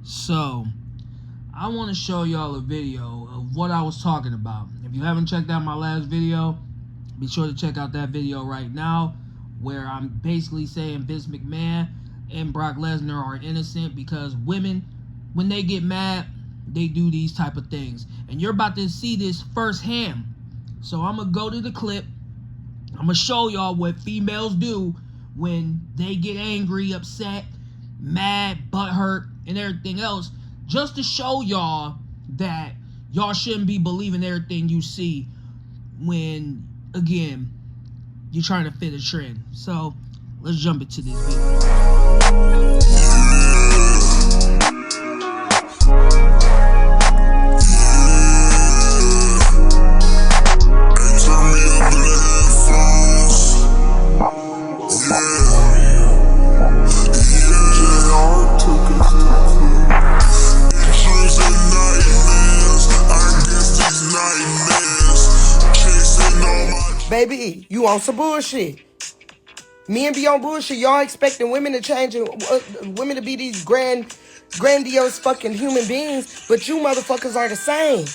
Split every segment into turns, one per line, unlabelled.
So, I want to show y'all a video of what I was talking about. If you haven't checked out my last video, be sure to check out that video right now, where I'm basically saying Vince McMahon and Brock Lesnar are innocent because women, when they get mad, they do these type of things. And you're about to see this firsthand. So I'm going to go to the clip. I'm going to show y'all what females do when they get angry, upset, mad, butthurt, and everything else, just to show y'all that y'all shouldn't be believing everything you see when, again, you're trying to fit a trend. So, let's jump into this video.
Baby, you on some bullshit. Men be on bullshit. Y'all expecting women to change and women to be these grandiose fucking human beings, but you motherfuckers are the same.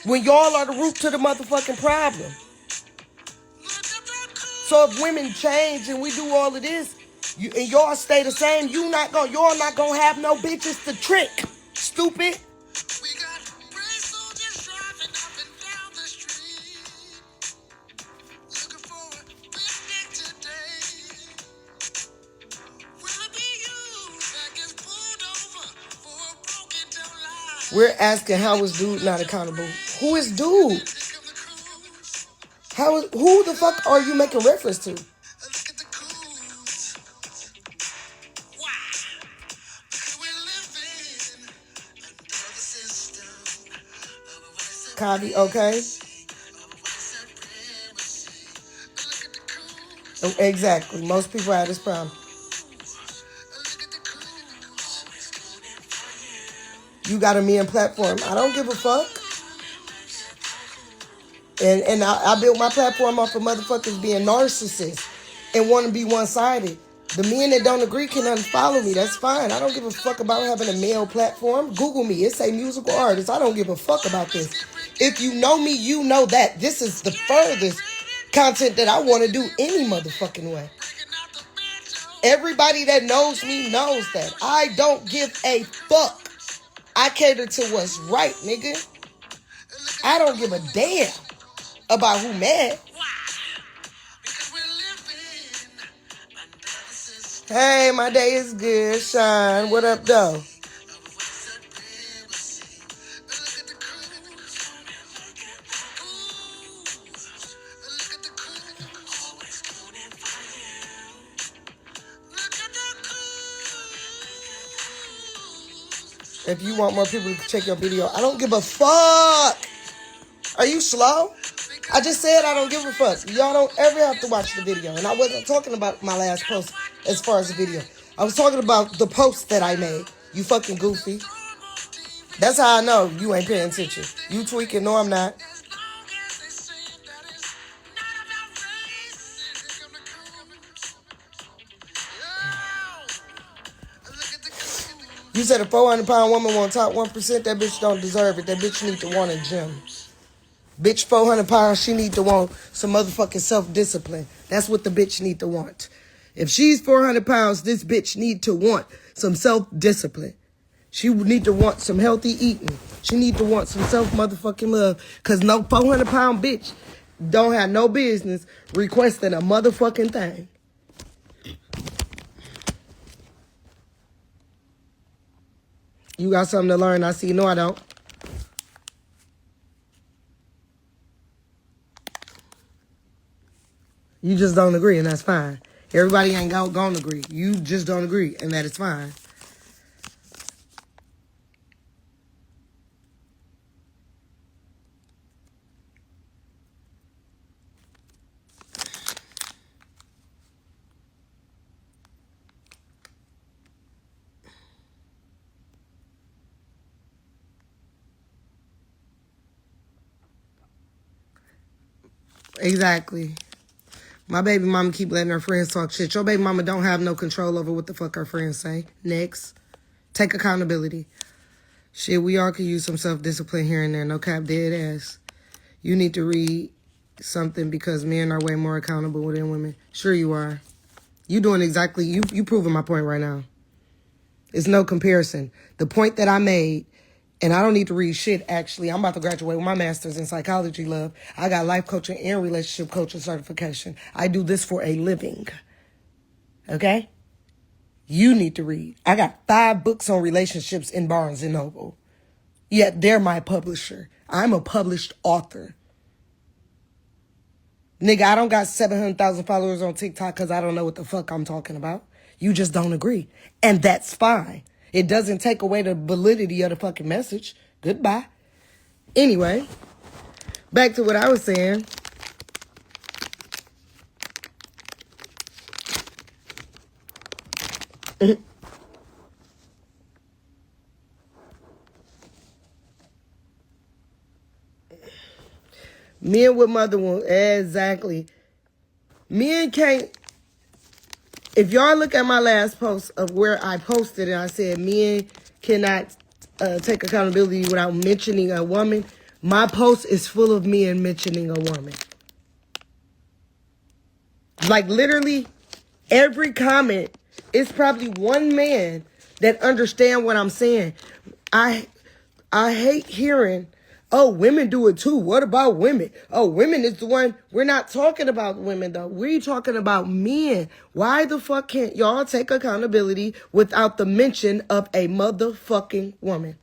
When y'all are the root to the motherfucking problem. So if women change and we do all of this, and y'all stay the same, y'all not gonna have no bitches to trick. Stupid. We're asking how is dude not accountable? Who is dude? Who the fuck are you making reference to? Kavi, okay? Exactly. Most people have this problem. You got a men platform. I don't give a fuck. And I built my platform off of motherfuckers being narcissists and want to be one-sided. The men that don't agree can unfollow me. That's fine. I don't give a fuck about having a male platform. Google me. It say musical artist. I don't give a fuck about this. If you know me, you know that. This is the furthest content that I want to do any motherfucking way. Everybody that knows me knows that. I don't give a fuck. I cater to what's right, nigga. I don't give a damn about who mad. Hey, my day is good, Shine. What up, though? If you want more people to check your video, I don't give a fuck. Are you slow? I just said I don't give a fuck. Y'all don't ever have to watch the video. And I wasn't talking about my last post as far as the video. I was talking about the post that I made. You fucking goofy. That's how I know you ain't paying attention. You tweaking. No, I'm not. You said a 400-pound woman won't top 1%. That bitch don't deserve it. That bitch need to want a gym. Bitch, 400 pounds, she need to want some motherfucking self-discipline. That's what the bitch need to want. If she's 400 pounds, this bitch need to want some self-discipline. She need to want some healthy eating. She need to want some self-motherfucking love. Because no 400-pound bitch don't have no business requesting a motherfucking thing. You got something to learn, I see. No, I don't. You just don't agree, and that's fine. Everybody ain't gonna agree. You just don't agree, and that is fine. Exactly. My baby mama keep letting her friends talk shit. Your baby mama don't have no control over what the fuck her friends say. Next. Take accountability. Shit, we all could use some self-discipline here and there. No cap, dead ass. You need to read something because men are way more accountable than women. Sure you are. You doing exactly, you proving my point right now. It's no comparison. The point that I made, and I don't need to read shit, actually. I'm about to graduate with my master's in psychology, love. I got life coaching and relationship coaching certification. I do this for a living. Okay? You need to read. I got 5 books on relationships in Barnes & Noble. Yet they're my publisher. I'm a published author. Nigga, I don't got 700,000 followers on TikTok because I don't know what the fuck I'm talking about. You just don't agree. And that's fine. It doesn't take away the validity of the fucking message. Goodbye. Anyway, back to what I was saying. Men with mother wound. Exactly. Men can't. If y'all look at my last post of where I posted and I said men cannot take accountability without mentioning a woman, my post is full of men mentioning a woman. Like literally every comment is probably one man that understand what I'm saying. I hate hearing, oh, women do it too. What about women? Oh, women is the one. We're not talking about women, though. We're talking about men. Why the fuck can't y'all take accountability without the mention of a motherfucking woman?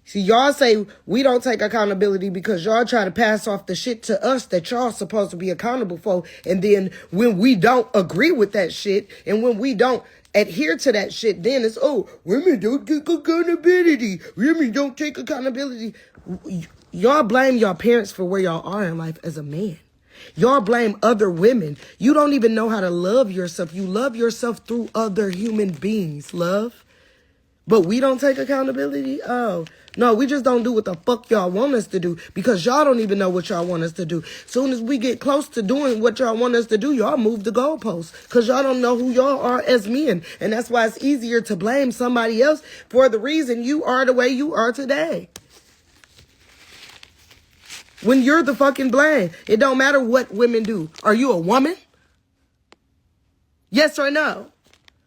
See, y'all say we don't take accountability because y'all try to pass off the shit to us that y'all supposed to be accountable for. And then when we don't agree with that shit and when we don't adhere to that shit, then it's, oh, women don't take accountability. Women don't take accountability. Y'all blame your parents for where y'all are in life as a man. Y'all blame other women. You don't even know how to love yourself. You love yourself through other human beings, love. But we don't take accountability? Oh, no, we just don't do what the fuck y'all want us to do because y'all don't even know what y'all want us to do. Soon as we get close to doing what y'all want us to do, y'all move the goalposts because y'all don't know who y'all are as men. And that's why it's easier to blame somebody else for the reason you are the way you are today. When you're the fucking blame, it don't matter what women do. Are you a woman? Yes or no?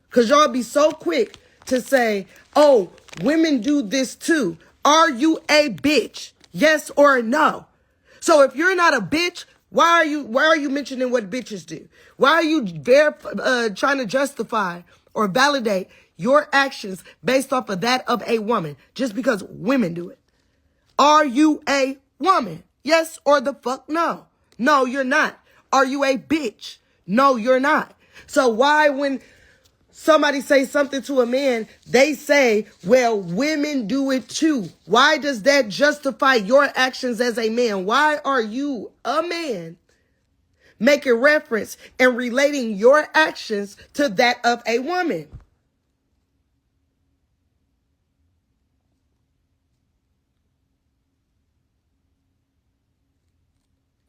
Because y'all be so quick to say, oh, women do this too. Are you a bitch? Yes or no? So if you're not a bitch, why are you mentioning what bitches do? Why are you trying to justify or validate your actions based off of that of a woman just because women do it? Are you a woman? Yes or the fuck no? No, you're not. Are you a bitch? No, you're not. So why when somebody say something to a man, they say, well, women do it too. Why does that justify your actions as a man? Why are you, a man, making reference and relating your actions to that of a woman?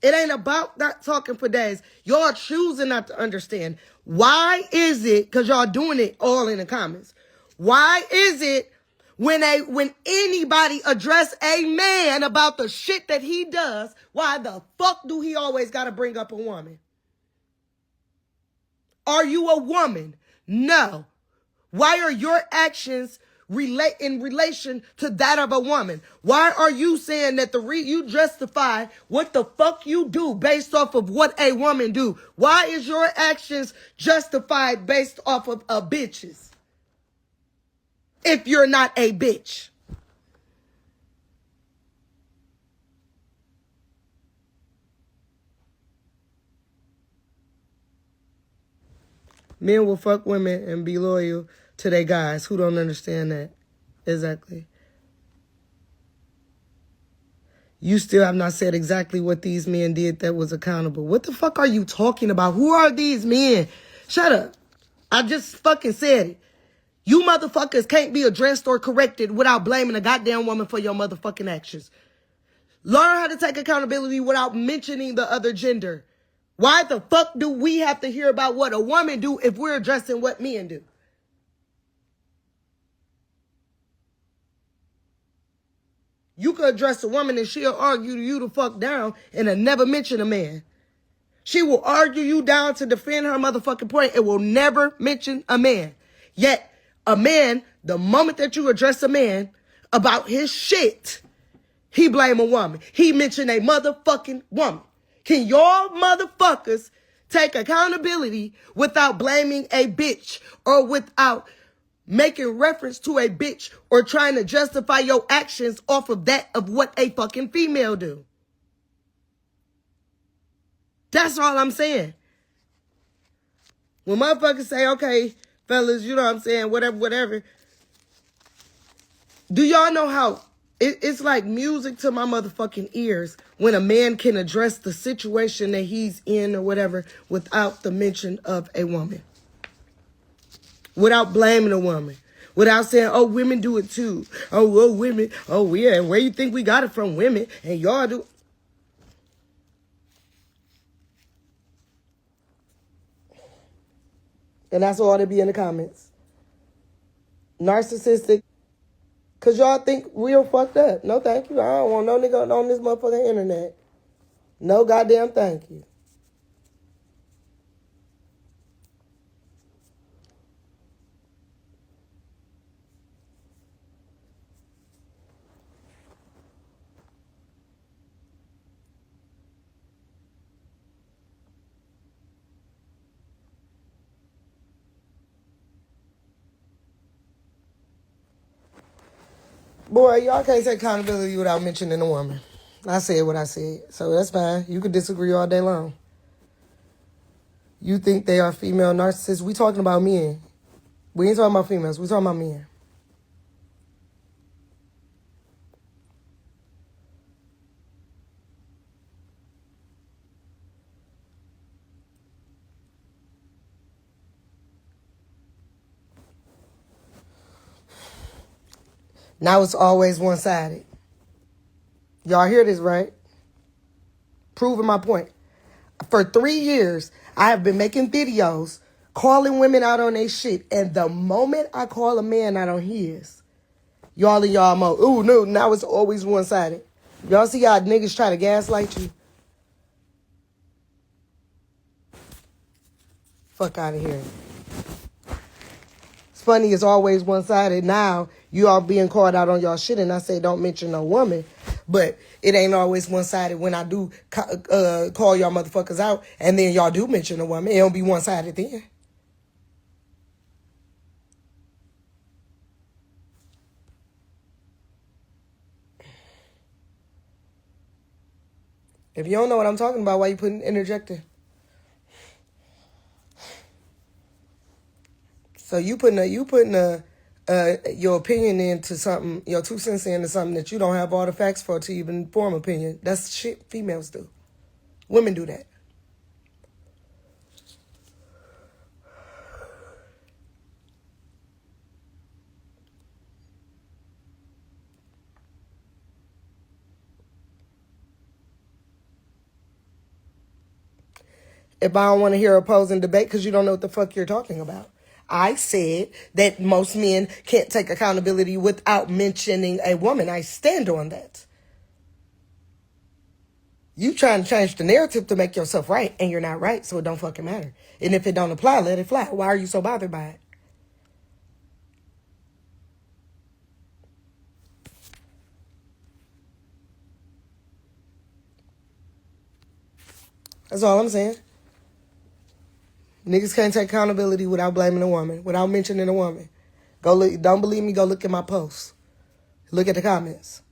It ain't about not talking for days. Y'all choosing not to understand. Why is it, because y'all doing it all in the comments, why is it when anybody address a man about the shit that he does, why the fuck do he always got to bring up a woman? Are you a woman? No. Why are your actions in relation to that of a woman? Why are you saying that you justify what the fuck you do based off of what a woman do? Why is your actions justified based off of a bitch's? If you're not a bitch. Men will fuck women and be loyal to their guys. Who don't understand that? Exactly. You still have not said exactly what these men did that was accountable. What the fuck are you talking about? Who are these men? Shut up. I just fucking said it. You motherfuckers can't be addressed or corrected without blaming a goddamn woman for your motherfucking actions. Learn how to take accountability without mentioning the other gender. Why the fuck do we have to hear about what a woman do if we're addressing what men do? You could address a woman and she'll argue you the fuck down and never mention a man. She will argue you down to defend her motherfucking point and will never mention a man. Yet, a man, the moment that you address a man about his shit, he blame a woman. He mentioned a motherfucking woman. Can y'all motherfuckers take accountability without blaming a bitch or without making reference to a bitch or trying to justify your actions off of that of what a fucking female do? That's all I'm saying. When motherfuckers say, okay, fellas, you know what I'm saying, whatever. Do y'all know how it's like music to my motherfucking ears when a man can address the situation that he's in or whatever without the mention of a woman? Without blaming a woman. Without saying, oh, women do it too. Oh, well, women. Oh, yeah. Where you think we got it from? Women. And y'all do. And that's all that be in the comments. Narcissistic. Because y'all think real fucked up. No, thank you. I don't want no nigga on this motherfucking internet. No goddamn thank you. Boy, y'all can't take accountability without mentioning a woman. I said what I said, so that's fine. You can disagree all day long. You think they are female narcissists? We talking about men. We ain't talking about females. We talking about men. Now it's always one-sided. Y'all hear this, right? Proving my point. For 3 years, I have been making videos calling women out on their shit. And the moment I call a man out on his, y'all in y'all mode, ooh, no, now it's always one-sided. Y'all see how niggas try to gaslight you? Fuck out of here. It's funny, it's always one-sided. Now, you all being called out on y'all shit, and I say don't mention no woman. But it ain't always one-sided when I do call y'all motherfuckers out, and then y'all do mention a woman. It don't be one-sided then. If you don't know what I'm talking about, why you interjecting? So you putting your opinion into something, your 2 cents into something that you don't have all the facts for to even form opinion. That's shit females do. Women do that. If I don't want to hear opposing debate because you don't know what the fuck you're talking about. I said that most men can't take accountability without mentioning a woman. I stand on that. You trying to change the narrative to make yourself right, and you're not right, so it don't fucking matter. And if it don't apply, let it fly. Why are you so bothered by it? That's all I'm saying. Niggas can't take accountability without blaming a woman, without mentioning a woman. Go look. Don't believe me? Go look at my posts. Look at the comments.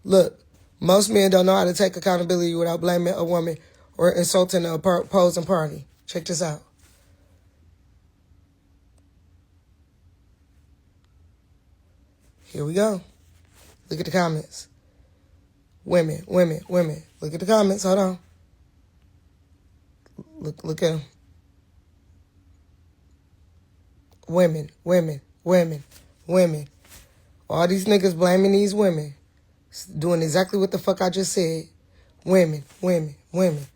Look, most men don't know how to take accountability without blaming a woman or insulting the opposing party. Check this out. Here we go. Look at the comments. Women, women, women. Look at the comments. Hold on. Look at them. Women, women, women, women. All these niggas blaming these women. Doing exactly what the fuck I just said. Women, women, women.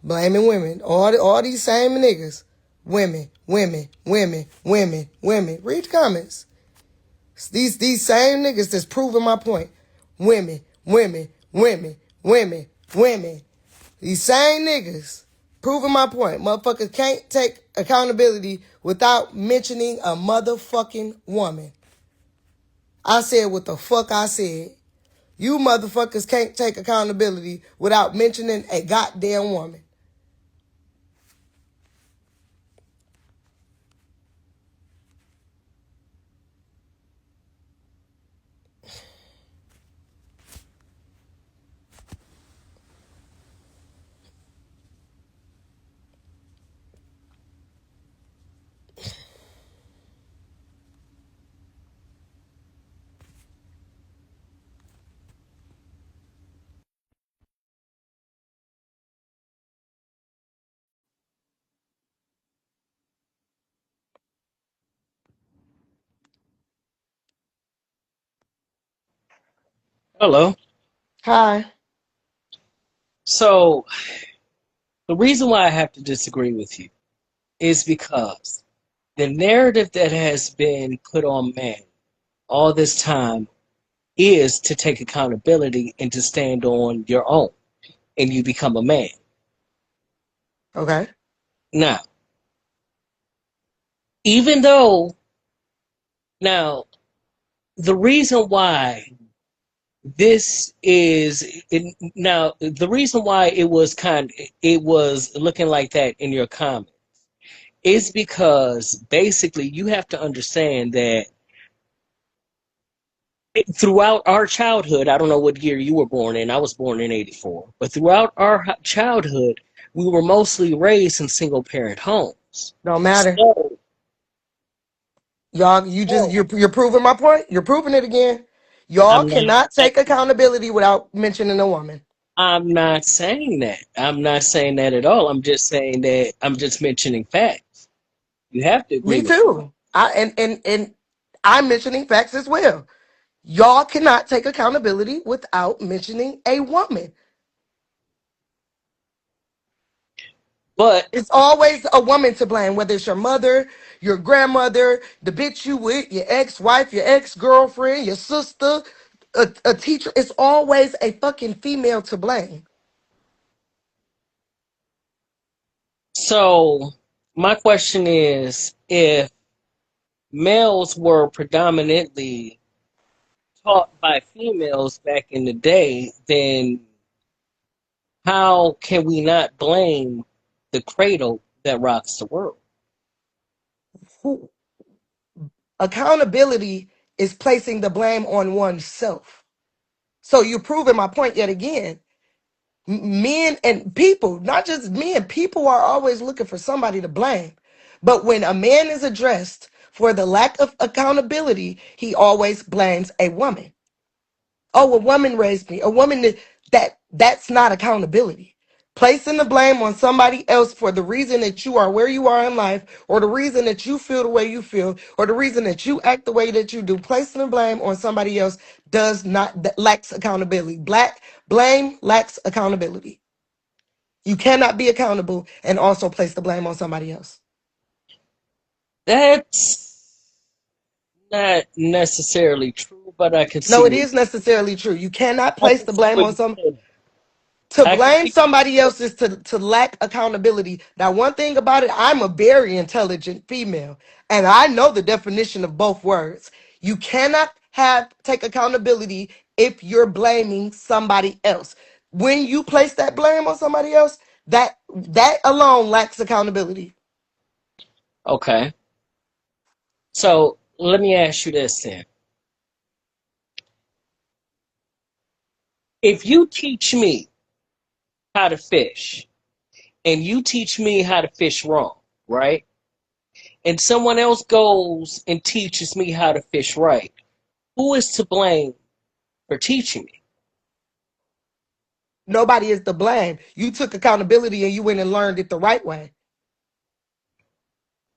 Blaming women. All these same niggas. Women, women, women, women, women. Read the comments. These same niggas that's proving my point. Women, women, women, women, women. These same niggas proving my point. Motherfuckers can't take accountability without mentioning a motherfucking woman. I said what the fuck I said. You motherfuckers can't take accountability without mentioning a goddamn woman.
Hello.
Hi.
So the reason why I have to disagree with you is because the narrative that has been put on man all this time is to take accountability and to stand on your own, and you become a man.
Okay.
Now, even though now the reason why this is now the reason why it was looking like that in your comment is because basically you have to understand that throughout our childhood, I don't know what year you were born in. I was born in '84, but throughout our childhood, we were mostly raised in single parent homes.
Don't matter.
So,
Y'all,
so
you're proving my point. You're proving it again. Y'all
I'm not
cannot take accountability without mentioning a woman.
I'm not saying that. I'm not saying that at all. I'm just saying that I'm just mentioning facts. You have to agree
Me
with me.
too. And I'm mentioning facts as well. Y'all cannot take accountability without mentioning a woman.
But
It's always a woman to blame, whether it's your mother, your grandmother, the bitch you with, your ex-wife, your ex-girlfriend, your sister, a teacher. It's always a fucking female to blame.
so my question is, if males were predominantly taught by females back in the day, then how can we not blame the cradle that rocks the world?
Who, accountability is placing the blame on oneself. So you're proving my point yet again. Men and people, not just men, people are always looking for somebody to blame. But when a man is addressed for the lack of accountability, he always blames a woman. Oh, a woman raised me. A woman that's not accountability. Placing the blame on somebody else for the reason that you are where you are in life, or the reason that you feel the way you feel, or the reason that you act the way that you do, placing the blame on somebody else does not that lacks accountability. Black blame lacks accountability. You cannot be accountable and also place the blame on somebody else.
That's not necessarily true, but I can see
No, it
what
is necessarily true. You cannot
I
place
can
the
see
blame
what
on
you're
some.
saying.
To
I can
blame
see what
somebody
you're
else is to lack accountability. Now, one thing about it, I'm a very intelligent female, and I know the definition of both words. You cannot take accountability if you're blaming somebody else. When you place that blame on somebody else, that alone lacks accountability.
saying. Okay. So let me ask you this then. If you teach me how to fish and you teach me how to fish wrong, right? And someone else goes and teaches me how to fish right. Who is to blame for teaching me?
Nobody is to blame. You took accountability and you went and learned it the right way.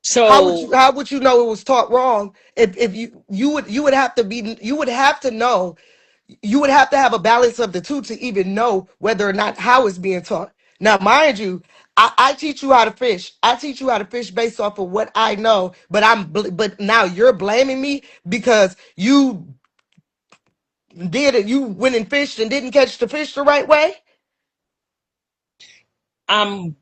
So
How would you know it was taught wrong if you would have to be you would have to know you would have to have a balance of the two to even know whether or not how it's being taught. Now, mind you, I teach you how to fish. I teach you how to fish based off of what I know. But now you're blaming me because you did it. You went and fished and didn't catch the fish the right way.
I'm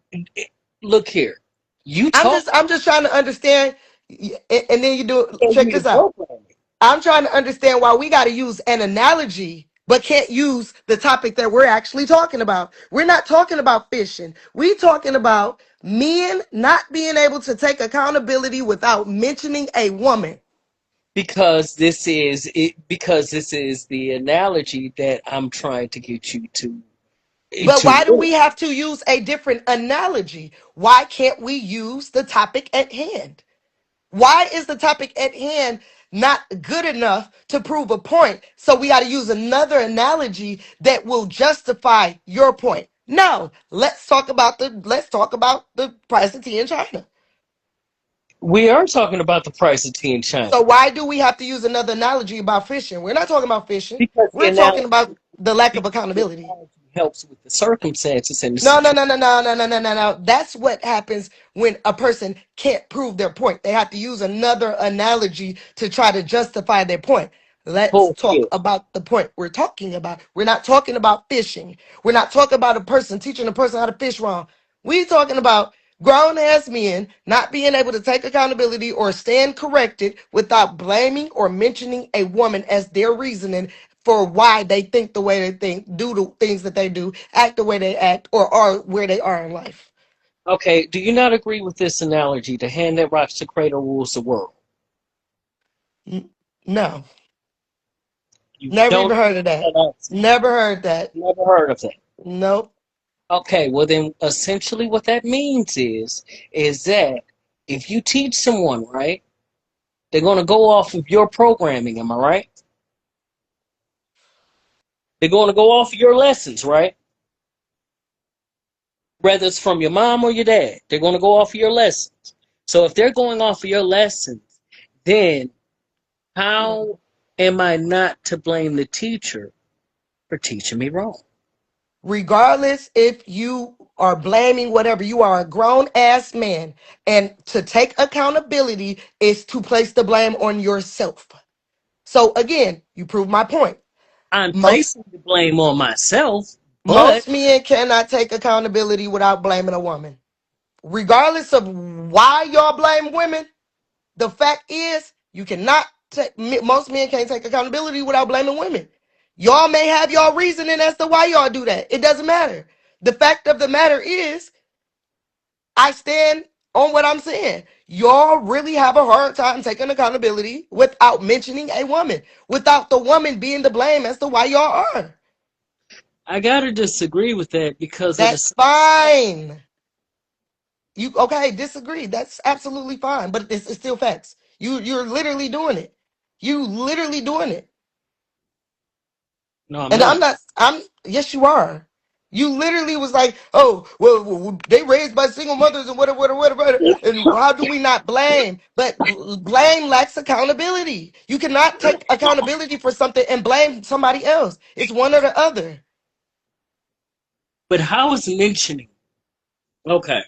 look here. You
I'm
taught
just I'm just trying to understand. And then you do check
me to
this out.
program me
I'm trying to understand why we got to use an analogy, but can't use the topic that we're actually talking about. We're not talking about fishing. We're talking about men not being able to take accountability without mentioning a woman.
because this is it. Because this is the analogy that I'm trying to get you
But
to
why do we
realize.
have to use a different analogy? Why can't we use the topic at hand? Why is the topic at hand not good enough to prove a point? So we got to use another analogy that will justify your point. No, let's talk about the price of tea in China.
We are talking about the price of tea in China
So why do we have to use another analogy about fishing? We're not talking about fishing.
because the
We're talking
analogy
about the lack of
because the
accountability.
analogy helps with the circumstances and the
No, no,
situation.
no, no, no, no, no, no, no, no. That's what happens when a person can't prove their point. They have to use another analogy to try to justify their point. Let's talk
Bullshit.
about the point we're talking about. We're not talking about fishing. We're not talking about a person teaching a person how to fish wrong. We're talking about grown ass men not being able to take accountability or stand corrected without blaming or mentioning a woman as their reasoning for why they think the way they think, do the things that they do, act the way they act, or are where they are in life.
Okay, do you not agree with this analogy? The hand that rocks the cradle rules the world.
No,
You
never
don't
even heard of
agree
that.
with that answer.
Never heard that.
Never heard of that.
Nope.
Okay, well then essentially what that means is that if you teach someone, right, they're gonna go off of your programming, am I right? They're gonna go off of your lessons, right? Whether it's from your mom or your dad, they're gonna go off of your lessons. So if they're going off of your lessons, then how am I not to blame the teacher for teaching me wrong?
Regardless if you are blaming whatever, you are a grown ass man. And to take accountability is to place the blame on yourself. So again, you prove my point.
I'm
Most
placing the blame on myself, but
most men cannot take accountability without blaming a woman. Regardless of why y'all blame women, the fact is you cannot take most men can't take accountability without blaming women. Y'all may have y'all reasoning as to why y'all do that. It doesn't matter. The fact of the matter is I stand on what I'm saying. Y'all really have a hard time taking accountability without mentioning a woman, without the woman being to blame as to why y'all are.
I gotta disagree with that because of the
That's
simple fact.
fine. You okay? Disagree. That's absolutely fine, but it's still facts. You're literally doing it. You literally doing it,
No, I'm
and I'm
not.
not. I'm Yes, you are. You literally was like, oh, well, they raised by single mothers and whatever, whatever, whatever. And how do we not blame? But blame lacks accountability. You cannot take accountability for something and blame somebody else. It's one or the other.
But how is mentioning? Okay,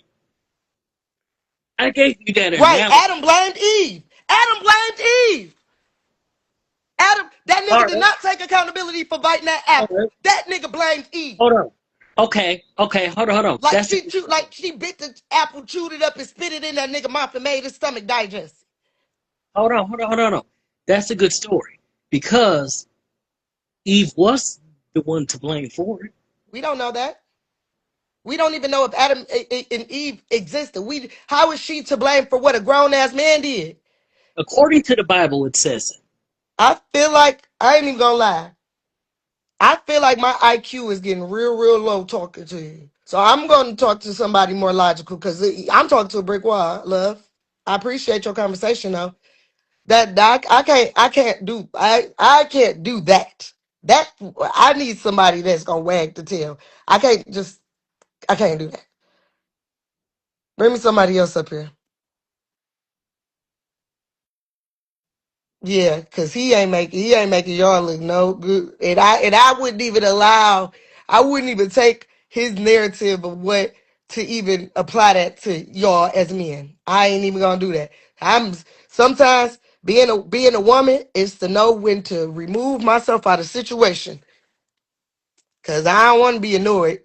I gave you that
Right?
analogy.
Adam blamed Eve. Adam blamed Eve. Adam, that
All
nigga did
right,
not take accountability for biting that
all
apple.
right.
That nigga blamed Eve.
Hold on. Okay, okay. Hold on. That's a good story.
Like she bit the apple, chewed it up, and spit it in that nigga mouth and made his stomach digest.
Hold on. That's a good story because Eve was the one to blame for it.
We don't know that. We don't even know if Adam and Eve existed. How is she to blame for what a grown ass man did?
According to the Bible, it says it.
I feel like I ain't even gonna lie. I feel like my IQ is getting real, real low talking to you. So I'm going to talk to somebody more logical because I'm talking to a brick wall, love. I appreciate your conversation though. I can't do that. That I need somebody that's gonna wag the tail. I can't do that. Bring me somebody else up here. Yeah, cause he ain't making y'all look no good. And I wouldn't even allow, I wouldn't even take his narrative of what to even apply that to y'all as men. I ain't even gonna do that. I'm sometimes being a woman is to know when to remove myself out of situation. Cause I don't want to be annoyed.